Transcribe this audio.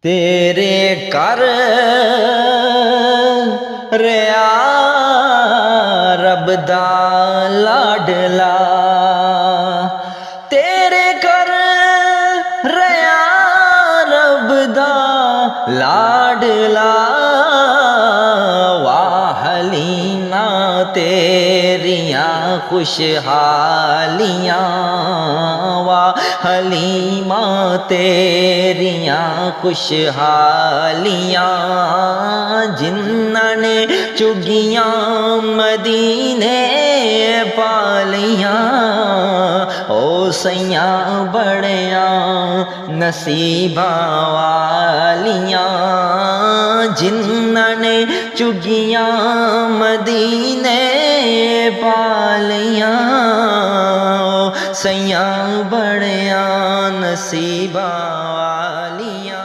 تیرے کر ریا رب دا لاڈلا، تیرے کر ریا رب دا لاڈلا، واہ حلیمہ تیریاں خوشحالیاں، واہ حلیمہ تیریاں خوشحالیاں، جنہاں نے چگیاں مدینے پالیاں، او سیاں بڑیاں نصیباں والیاں، جنہاں نے چگیاں مدینے پالیاں، سیاں بڑیاں نصیباں